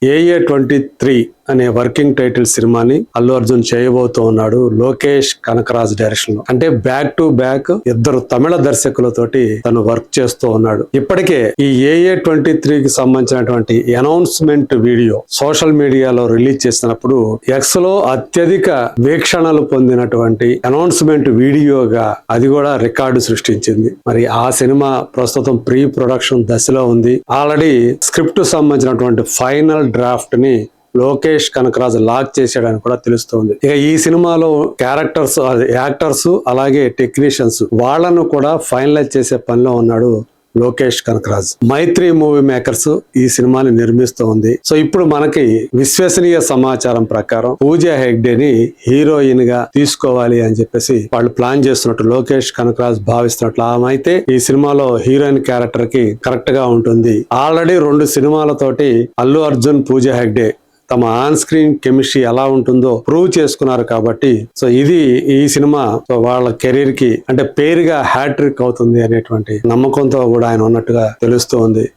AA23 అనే working title సినిమాని అల్లు అర్జున్ చేయబోతూ ఉన్నాడు లోకేష్ కనకరాజ్ డైరెక్షన్ లో. అంటే బ్యాక్ టు బ్యాక్ ఇద్దరు తమిళ దర్శకులతోటి తను వర్క్ చేస్తూ ఉన్నాడు. ఇప్పటికే ఈ AA23కి సంబంధించినటువంటి అనౌన్స్మెంట్ వీడియో సోషల్ మీడియాలో రిలీజ్ చేసినప్పుడు ఎక్స్ లో అత్యధిక వీక్షణలు పొందినటువంటి అనౌన్స్మెంట్ వీడియోగా అది కూడా రికార్డు సృష్టించింది. మరి ఆ సినిమా ప్రస్తుతం ప్రీ ప్రొడక్షన్ దశలో ఉంది. ఆల్రెడీ స్క్రిప్ట్ సంబంధించినటువంటి ఫైనల్ డ్రాఫ్ట్ ని లోకేష్ కనకరాజ్ లాక్ చేశాడని కూడా తెలుస్తోంది. ఇక ఈ సినిమాలో యాక్టర్స్ అలాగే టెక్నీషియన్స్ వాళ్ళను కూడా ఫైనలైజ్ చేసే పనిలో ఉన్నాడు లోకేష్ కనకరాజ్. మైత్రి మూవీ మేకర్స్ ఈ సినిమాని నిర్మిస్తూ ఉంది. సో ఇప్పుడు మనకి విశ్వసనీయ సమాచారం ప్రకారం పూజా హెగ్డేని హీరోయిన్ గా తీసుకోవాలి అని చెప్పేసి వాళ్ళు ప్లాన్ చేస్తున్నట్టు లోకేష్ కనకరాజ్ భావిస్తున్నట్లు. ఆమె అయితే ఈ సినిమాలో హీరోయిన్ క్యారెక్టర్ కి కరెక్ట్ గా ఉంటుంది. ఆల్రెడీ 2 సినిమాలతోటి అల్లు అర్జున్ పూజా హెగ్డే తమ ఆన్ స్క్రీన్ కెమిస్ట్రీ ఎలా ఉంటుందో ప్రూవ్ చేసుకున్నారు కాబట్టి సో ఇది ఈ సినిమా వాళ్ళ కెరీర్ కి అంటే పేరుగా హ్యాట్రిక్ అవుతుంది అనేటువంటి నమ్మకంతో కూడా ఆయన ఉన్నట్టుగా తెలుస్తోంది.